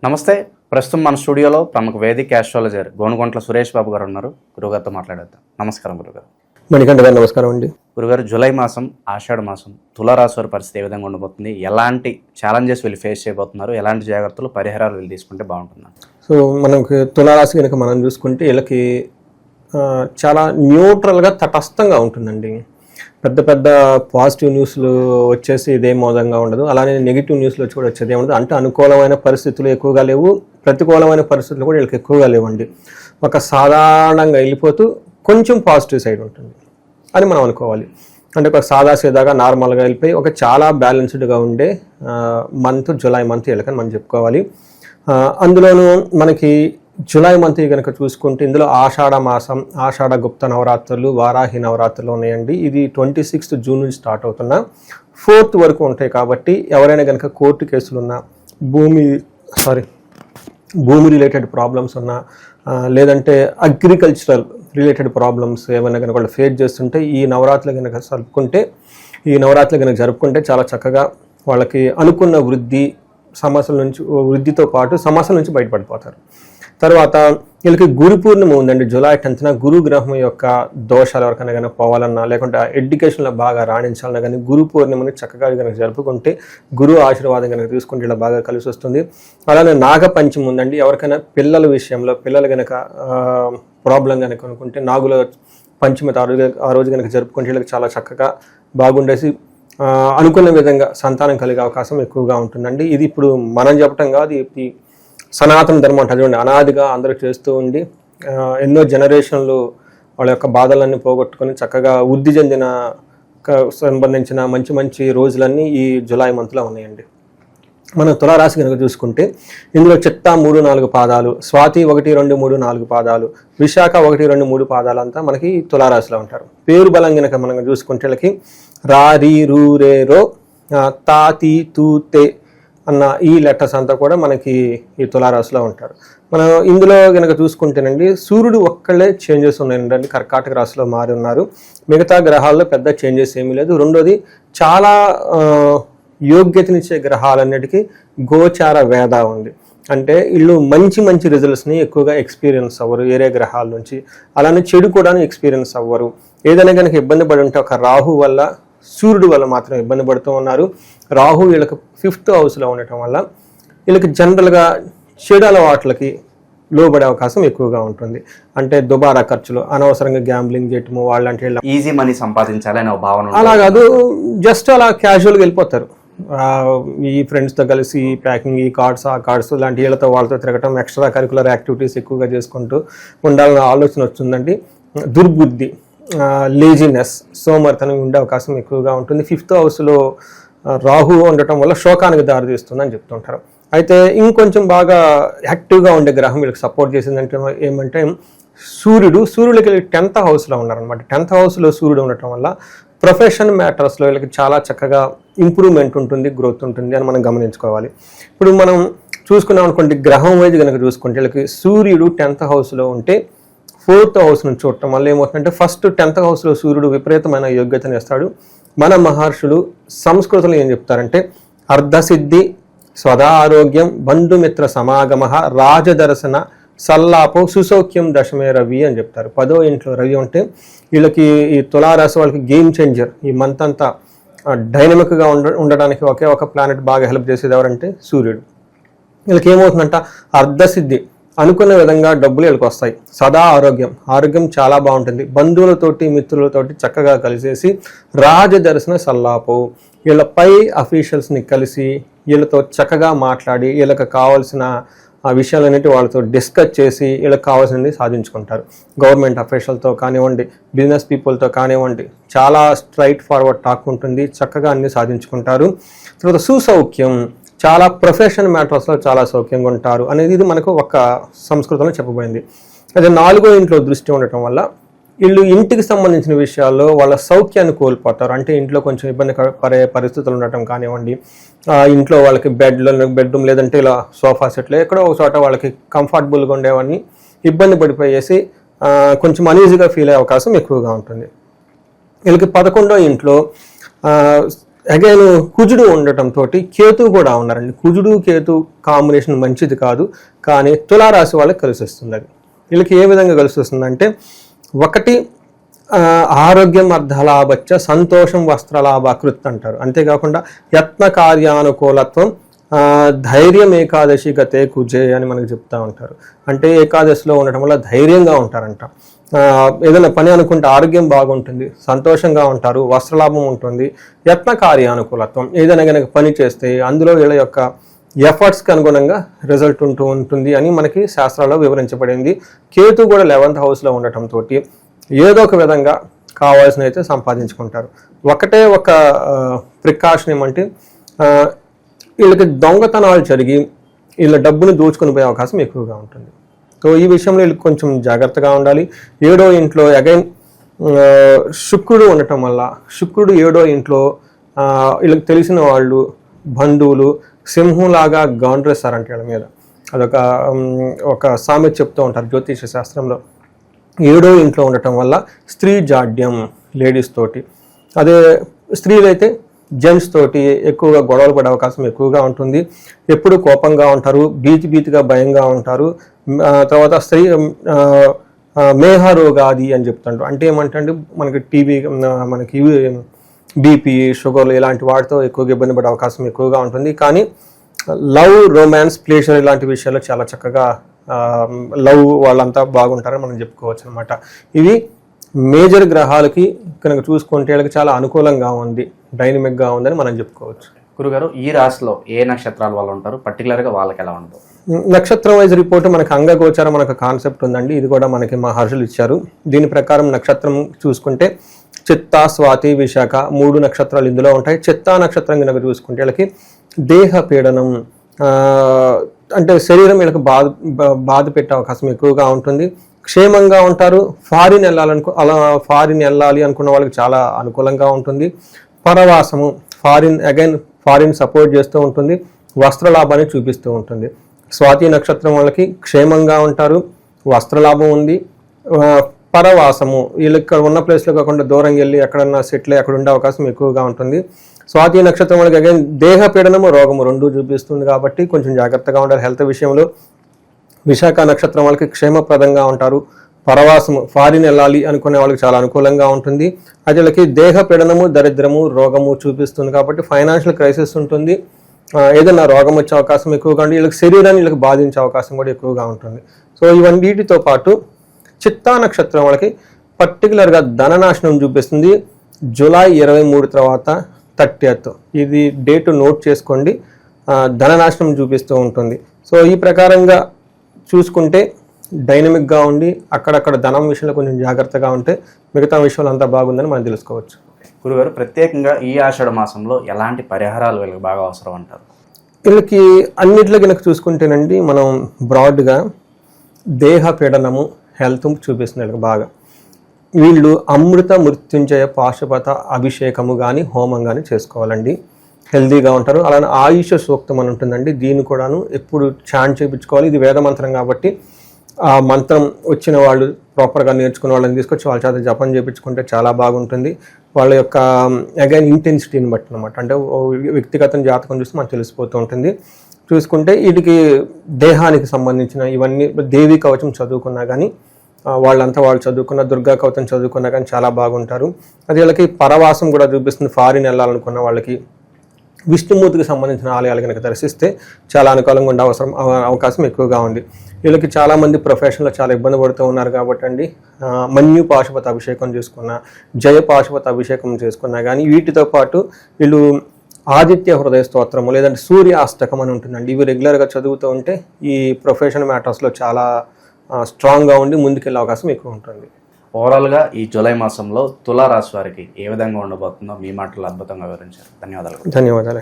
నమస్తే. ప్రస్తుతం మన స్టూడియోలో ప్రముఖ వేదిక ఆస్ట్రాలజర్ గోనుగొంట్ల సురేష్ బాబు గారు ఉన్నారు. గురుగారితో మాట్లాడేద్దాం. నమస్కారం గురుగారు. మణికంఠ గారు నమస్కారం అండి. గురుగారు, జూలై మాసం ఆషాఢ మాసం తులారాశి వారి పరిస్థితి ఏ విధంగా ఉండబోతుంది? ఎలాంటి ఛాలెంజెస్ వీళ్ళు ఫేస్ చేయబోతున్నారు? ఎలాంటి జాగ్రత్తలు పరిహారాలు వీళ్ళు తీసుకుంటే బాగుంటుంది? సో మనకి తులారాశి కనుక మనం చూసుకుంటే వీళ్ళకి చాలా న్యూట్రల్గా తటస్థంగా ఉంటుందండి. పెద్ద పెద్ద పాజిటివ్ న్యూస్లు వచ్చేసి ఇదేం మోదంగా ఉండదు, అలానే నెగిటివ్ న్యూస్లు వచ్చి కూడా వచ్చేది ఏముండదు. అంటే అనుకూలమైన పరిస్థితులు ఎక్కువగా లేవు, ప్రతికూలమైన పరిస్థితులు కూడా వీళ్ళకి ఎక్కువగా లేవండి. ఒక సాధారణంగా వెళ్ళిపోతూ కొంచెం పాజిటివ్ సైడ్ ఉంటుంది అని మనం అనుకోవాలి. అంటే ఒక సాదాసీదాగా నార్మల్గా వెళ్ళిపోయి ఒక చాలా బ్యాలెన్స్డ్గా ఉండే మంత్ జూలై మంత్ వీళ్ళకని మనం చెప్పుకోవాలి. అందులోనూ మనకి జూలై మంత్ కనుక చూసుకుంటే ఇందులో ఆషాఢ మాసం, ఆషాఢ గుప్త నవరాత్రులు, వారాహి నవరాత్రులు ఉన్నాయండి. ఇది 26 జూన్ నుంచి స్టార్ట్ అవుతున్నా 4th వరకు ఉంటాయి. కాబట్టి ఎవరైనా కనుక కోర్టు కేసులు ఉన్నా, భూమి రిలేటెడ్ ప్రాబ్లమ్స్ ఉన్నా, లేదంటే అగ్రికల్చరల్ రిలేటెడ్ ప్రాబ్లమ్స్ ఏమైనా కనుక వాళ్ళు ఫేస్ చేస్తుంటే ఈ నవరాత్రులు కనుక జరుపుకుంటే చాలా చక్కగా వాళ్ళకి అనుకున్న వృద్ధితో పాటు సమస్యల నుంచి బయటపడిపోతారు. తర్వాత వీళ్ళకి గురు పూర్ణిమ ఉందండి. జూలై 10th గురు గ్రహం యొక్క దోషాలు ఎవరికైనా కానీ పోవాలన్నా, లేకుంటే ఎడ్యుకేషన్లో బాగా రాణించాలన్నా కానీ గురు పూర్ణిమని చక్కగా కనుక జరుపుకుంటే, గురువు ఆశీర్వాదం కనుక తీసుకుంటే ఇలా బాగా కలిసి వస్తుంది. అలానే నాగపంచమి ఉందండి. ఎవరికైనా పిల్లల విషయంలో పిల్లలు కనుక ప్రాబ్లం కనుక అనుకుంటే నాగుల పంచమి ఆ రోజు కనుక జరుపుకుంటే వీళ్ళకి చాలా చక్కగా బాగుండేసి అనుకున్న విధంగా సంతానం కలిగే అవకాశం ఎక్కువగా ఉంటుందండి. ఇది ఇప్పుడు మనం చెప్పటం కాదు, ఈ సనాతన ధర్మం అంటే చూడండి, అనాదిగా అందరూ చేస్తూ ఉండి ఎన్నో జనరేషన్లు వాళ్ళ యొక్క బాధలన్నీ పోగొట్టుకొని చక్కగా వృద్ధి చెందిన సంబంధించిన మంచి మంచి రోజులన్నీ ఈ జూలై మంత్లో ఉన్నాయండి. మనం తులారాశి కనుక చూసుకుంటే ఇందులో చిత్తా 3-4 పాదాలు, స్వాతి 1, 2, 3, 4 పాదాలు, విశాఖ 1, 2, 3 పాదాలు అంతా మనకి తులారాశిలో ఉంటారు. పేరు బలం కనుక మనం చూసుకుంటే వీళ్ళకి రా, రీ, రూ, రే, రో, తా, తీ, తూ, తే అన్న ఈ లెటర్స్ అంతా కూడా మనకి ఈ తులారాశిలో ఉంటారు. మనం ఇందులో కనుక చూసుకుంటేనండి సూర్యుడు ఒక్కళ్ళే చేంజెస్ ఉన్నాయండి. కర్కాటక రాశిలో మారి ఉన్నారు. మిగతా గ్రహాల్లో పెద్ద చేంజెస్ ఏమీ లేదు. రెండోది చాలా యోగ్యతనిచ్చే గ్రహాలన్నిటికీ గోచార వేద ఉంది. అంటే వీళ్ళు మంచి మంచి రిజల్ట్స్ని ఎక్కువగా ఎక్స్పీరియన్స్ అవ్వరు వేరే గ్రహాల నుంచి. అలానే చెడు కూడా ఎక్స్పీరియన్స్ అవ్వరు. ఏదైనా కనుక ఇబ్బంది పడి ఉంటే ఒక రాహు వల్ల, సూర్యుడు వల్ల మాత్రం ఇబ్బంది పడుతూ ఉన్నారు. రాహు వీళ్ళకి 5th హౌస్లో ఉండటం వల్ల వీళ్ళకి జనరల్గా చెడు అలవాట్లకి లోబడే అవకాశం ఎక్కువగా ఉంటుంది. అంటే దుబారా ఖర్చులు, అనవసరంగా గ్యాంబ్లింగ్ చేయటము, వాళ్ళంటే ఈజీ మనీ సంపాదించాలనే భావన అలా కాదు, జస్ట్ అలా క్యాజువల్గా వెళ్ళిపోతారు. ఈ ఫ్రెండ్స్తో కలిసి ప్యాకింగ్, ఈ కార్డ్స్ ఆ కార్డ్స్ లాంటి వీళ్ళతో వాళ్ళతో తిరగటం, ఎక్స్ట్రా కరికులర్ యాక్టివిటీస్ ఎక్కువగా చేసుకుంటూ ఉండాలన్న ఆలోచన వస్తుందండి. దుర్బుద్ధి, లేజినెస్, సోమర్తనం ఉండే అవకాశం ఎక్కువగా ఉంటుంది. 5th హౌస్లో రాహు ఉండటం వల్ల శోకానికి దారితీస్తుందని చెప్తుంటారు. అయితే ఇంకొంచెం బాగా యాక్టివ్గా ఉండే గ్రహం వీళ్ళకి సపోర్ట్ చేసిందంటే ఏమంటే సూర్యుడికి 10th హౌస్లో ఉన్నారనమాట. 10th హౌస్లో సూర్యుడు ఉండటం వల్ల ప్రొఫెషన్ మ్యాటర్స్లో వీళ్ళకి చాలా చక్కగా ఇంప్రూవ్మెంట్ ఉంటుంది, గ్రోత్ ఉంటుంది అని మనం గమనించుకోవాలి. ఇప్పుడు మనం చూసుకున్నాం అనుకోండి, గ్రహం వైజ్ కనుక చూసుకుంటే వీళ్ళకి సూర్యుడు 10th హౌస్లో ఉంటే 4th హౌస్ నుంచి చూడటం వల్ల ఏమవుతుందంటే, ఫస్ట్ 10th హౌస్లో సూర్యుడు విపరీతమైన యోగ్యతను ఇస్తాడు. మన మహర్షులు సంస్కృతంలో ఏం చెప్తారంటే, అర్ధసిద్ధి, స్వదా ఆరోగ్యం, బంధుమిత్ర సమాగమ, రాజదర్శన, సల్లాపో, సుసౌఖ్యం దశమే రవి అని చెప్తారు. 10వ ఇంట్లో రవి ఉంటే వీళ్ళకి ఈ తులారాశి వాళ్ళకి గేమ్ చేంజర్. ఈ మంత్ అంతా డైనమిక్గా ఉండడానికి ఒకే ఒక ప్లానెట్ బాగా హెల్ప్ చేసేది ఎవరంటే సూర్యుడు. వీళ్ళకి ఏమవుతుందంట, అర్ధసిద్ధి, అనుకున్న విధంగా డబ్బులు వీళ్ళకి వస్తాయి. సదా ఆరోగ్యం చాలా బాగుంటుంది. బంధువులతోటి మిత్రులతోటి చక్కగా కలిసేసి రాజదర్శన సల్లాపో, వీళ్ళ పై అఫీషియల్స్ని కలిసి వీళ్ళతో చక్కగా మాట్లాడి వీళ్ళకి కావాల్సిన ఆ విషయాలన్నిటి వాళ్ళతో డిస్కస్ చేసి వీళ్ళకి కావాల్సినవి సాధించుకుంటారు. గవర్నమెంట్ అఫీషియల్తో కానివ్వండి, బిజినెస్ పీపుల్తో కానివ్వండి, చాలా స్ట్రైట్ ఫార్వర్డ్ టాక్ ఉంటుంది. చక్కగా అన్ని సాధించుకుంటారు. తర్వాత సుసౌఖ్యం, చాలా ప్రొఫెషన్ మ్యాటర్స్లో చాలా సౌఖ్యంగా ఉంటారు అనేది ఇది మనకు ఒక సంస్కృతంలో చెప్పబోయింది. అదే 4వ ఇంట్లో దృష్టి ఉండటం వల్ల వీళ్ళు ఇంటికి సంబంధించిన విషయాల్లో వాళ్ళ సౌఖ్యాన్ని కోల్పోతారు. అంటే ఇంట్లో కొంచెం ఇబ్బంది పడే పరిస్థితులు ఉండటం కానివ్వండి, ఇంట్లో వాళ్ళకి బెడ్రూమ్ లేదంటే ఇలా సోఫా సెట్లు ఎక్కడో ఒక చోట వాళ్ళకి కంఫర్టబుల్గా ఉండేవన్నీ ఇబ్బంది పడిపోయేసి కొంచెం అనీజీగా ఫీల్ అయ్యే అవకాశం ఎక్కువగా ఉంటుంది. వీళ్ళకి 11వ ఇంట్లో అగైన్ కుజుడు ఉండటంతో కేతు కూడా ఉన్నారండి. కుజుడు కేతు కాంబినేషన్ మంచిది కాదు, కానీ తులారాశి వాళ్ళకి కలిసి వస్తుంది. అది వీళ్ళకి ఏ విధంగా కలిసి వస్తుందంటే, ఒకటి ఆరోగ్యం అర్ధలాభచ్చ సంతోషం వస్త్రలాభకృత్ అంటారు. అంతేకాకుండా యత్న కార్యానుకూలత్వం ధైర్యం ఏకాదశి గతే కుజే అని మనకు చెప్తా ఉంటారు. అంటే ఏకాదశిలో ఉండటం వల్ల ధైర్యంగా ఉంటారంట. ఏదైనా పని అనుకుంటే ఆరోగ్యం బాగుంటుంది, సంతోషంగా ఉంటారు, వస్త్రలాభం ఉంటుంది. యత్న కార్యానుకూలత్వం, ఏదైనా కనుక పని చేస్తే అందులో వీళ్ళ యొక్క ఎఫర్ట్స్కి అనుగుణంగా రిజల్ట్ ఉంటుంది అని మనకి శాస్త్రాల్లో వివరించబడింది. కేతు కూడా 11th హౌస్లో ఉండటంతో ఏదో ఒక విధంగా కావాల్సిన అయితే సంపాదించుకుంటారు. ఒకటే ఒక ప్రికాషన్ ఏమంటే, వీళ్ళకి దొంగతనాలు జరిగి వీళ్ళ డబ్బును దోచుకొని పోయే అవకాశం ఎక్కువగా ఉంటుంది. సో ఈ విషయంలో వీళ్ళకి కొంచెం జాగ్రత్తగా ఉండాలి. 7వ ఇంట్లో అగైన్ శుక్రుడు ఉండటం వల్ల, శుక్రుడు 7వ ఇంట్లో వీళ్ళకి తెలిసిన వాళ్ళు, బంధువులు సింహంలాగా గాండ్రేస్తారంట వీళ్ళ మీద. అదొక ఒక సామెత చెప్తూ ఉంటారు జ్యోతిష శాస్త్రంలో. 7వ ఇంట్లో ఉండటం వల్ల స్త్రీ జాడ్యం లేడీస్ తోటి, అదే స్త్రీలైతే జెంట్స్ తోటి ఎక్కువగా గొడవలు పడే అవకాశం ఎక్కువగా ఉంటుంది. ఎప్పుడు కోపంగా ఉంటారు, భీతిగా భయంగా ఉంటారు. తర్వాత స్త్రీ మేహరోగాది అని చెప్తుంటారు. అంటే ఏమంటే మనకి టీబీ, మనకి బీపీ, షుగర్లు ఇలాంటి వాటితో ఎక్కువగా ఇబ్బంది పడే అవకాశం ఎక్కువగా ఉంటుంది. కానీ లవ్, రొమాన్స్, ప్లేజర్ ఇలాంటి విషయాల్లో చాలా చక్కగా లవ్ వాళ్ళంతా బాగుంటారని మనం చెప్పుకోవచ్చు అనమాట. ఇవి మేజర్ గ్రహాలకి కనుక చూసుకుంటే వాళ్ళకి చాలా అనుకూలంగా ఉంది, డైనమిక్గా ఉందని మనం చెప్పుకోవచ్చు. గురుగారు, ఈ రాశిలో ఏ నక్షత్రాల వాళ్ళు ఉంటారు, పర్టికులర్గా వాళ్ళకి ఎలా ఉంటుంది? నక్షత్రం వైజ్ రిపోర్ట్ మనకు అంగగోచారం మనకు కాన్సెప్ట్ ఉందండి. ఇది కూడా మనకి మహర్షులు ఇచ్చారు. దీని ప్రకారం నక్షత్రం చూసుకుంటే చిత్తా, స్వాతి, విశాఖ 3 నక్షత్రాలు ఇందులో ఉంటాయి. చిత్తా నక్షత్రం కనుక చూసుకుంటే వీళ్ళకి దేహ పీడనం, అంటే శరీరం వీళ్ళకి బాధ పెట్టే అవకాశం ఎక్కువగా ఉంటుంది. క్షేమంగా ఉంటారు. ఫారిన్ వెళ్ళాలి అనుకున్న వాళ్ళకి చాలా అనుకూలంగా ఉంటుంది. పరవాసము, ఫారిన్ సపోర్ట్ చేస్తూ ఉంటుంది. వస్త్రలాభాన్ని చూపిస్తూ ఉంటుంది. స్వాతి నక్షత్రం వాళ్ళకి క్షేమంగా ఉంటారు, వస్త్రలాభం ఉంది. పరవాసము, వీళ్ళు ఇక్కడ ఉన్న ప్లేస్లో కాకుండా దూరం వెళ్ళి ఎక్కడన్నా సెటిల్ అక్కడ ఉండే అవకాశం ఎక్కువగా ఉంటుంది. స్వాతి నక్షత్రం వాళ్ళకి అగైన్ దేహ పీడనము, రోగము 2 చూపిస్తుంది కాబట్టి కొంచెం జాగ్రత్తగా ఉండాలి హెల్త్ విషయంలో. విశాఖ నక్షత్రం వాళ్ళకి క్షేమప్రదంగా ఉంటారు. పరవాసము, ఫారిన్ వెళ్ళాలి అనుకునే వాళ్ళకి చాలా అనుకూలంగా ఉంటుంది. అది వీళ్ళకి దేహ పీడనము, దరిద్రము, రోగము చూపిస్తుంది కాబట్టి ఫైనాన్షియల్ క్రైసిస్ ఉంటుంది. ఏదైనా రోగం వచ్చే అవకాశం ఎక్కువగా ఉంటుంది. వీళ్ళకి శరీరాన్ని వీళ్ళకి బాధించే అవకాశం కూడా ఎక్కువగా ఉంటుంది. సో ఇవన్నిటితో పాటు చిత్తా నక్షత్రం వాళ్ళకి పర్టికులర్గా ధననాశనం చూపిస్తుంది. జూలై 23 తర్వాత 30th, ఇది డేట్ నోట్ చేసుకోండి. ధననాశనం చూపిస్తూ ఉంటుంది. సో ఈ ప్రకారంగా చూసుకుంటే డైనమిక్గా ఉండి అక్కడక్కడ ధనం విషయంలో కొంచెం జాగ్రత్తగా ఉంటే మిగతా విషయాలు అంతా బాగుందని మనం తెలుసుకోవచ్చు. గురుగారు, ప్రత్యేకంగా ఈ ఆషాఢ మాసంలో ఎలాంటి పరిహారాలు వీళ్ళకి బాగా అవసరం అంటారు? వీళ్ళకి అన్నిట్లో కనుక చూసుకుంటేనండి, మనం బ్రాడ్గా దేహ పీడనము, హెల్త్ చూపిస్తుంది వీళ్ళకి బాగా. వీళ్ళు అమృత మృత్యుంజయ పాశుపత అభిషేకము కానీ హోమం కానీ చేసుకోవాలండి. హెల్దీగా ఉంటారు. అలానే ఆయుష సూక్తం అని ఉంటుందండి, దీన్ని కూడాను ఎప్పుడు చాంట్ చేయించుకోవాలి. ఇది వేద మంత్రం కాబట్టి ఆ మంత్రం వచ్చిన వాళ్ళు ప్రాపర్గా నేర్చుకున్న వాళ్ళని తీసుకొచ్చి వాళ్ళ చేత జపం చేయించుకుంటే చాలా బాగుంటుంది. వాళ్ళ యొక్క అగైన్ ఇంటెన్సిటీని బట్టి అనమాట. అంటే వ్యక్తిగత జాతకం చూస్తే మనకు తెలిసిపోతూ ఉంటుంది. చూసుకుంటే వీటికి దేహానికి సంబంధించిన ఇవన్నీ దేవీ కవచం చదువుకున్నా కానీ వాళ్ళు చదువుకున్న దుర్గా కవచం చదువుకున్నా కానీ చాలా బాగుంటారు. అది వీళ్ళకి పరవాసం కూడా చూపిస్తుంది. ఫారిన్ వెళ్ళాలనుకున్న వాళ్ళకి విష్ణుమూర్తికి సంబంధించిన ఆలయాలు కనుక దర్శిస్తే చాలా అనుకూలంగా ఉండే అవకాశం ఎక్కువగా ఉంది. వీళ్ళకి చాలామంది ప్రొఫెషన్లో చాలా ఇబ్బంది పడుతూ ఉన్నారు కాబట్టి అండి, మన్యు పాశుపత అభిషేకం చేసుకున్నా, జయ పాశుపత అభిషేకం చేసుకున్నా కానీ వీటితో పాటు వీళ్ళు ఆదిత్య హృదయ స్తోత్రము లేదంటే సూర్య అష్టకం అని ఉంటుందండి. ఇవి రెగ్యులర్గా చదువుతూ ఉంటే ఈ ప్రొఫెషన్ మ్యాటర్స్లో చాలా స్ట్రాంగ్గా ఉండి ముందుకెళ్ళే అవకాశం ఎక్కువ ఉంటుంది. ఓవరాల్గా ఈ జూలై మాసంలో తులారాశి వారికి ఏ విధంగా ఉండబోతుందో మీ మాటలు అద్భుతంగా వివరించారు. ధన్యవాదాలు. ధన్యవాదాలు.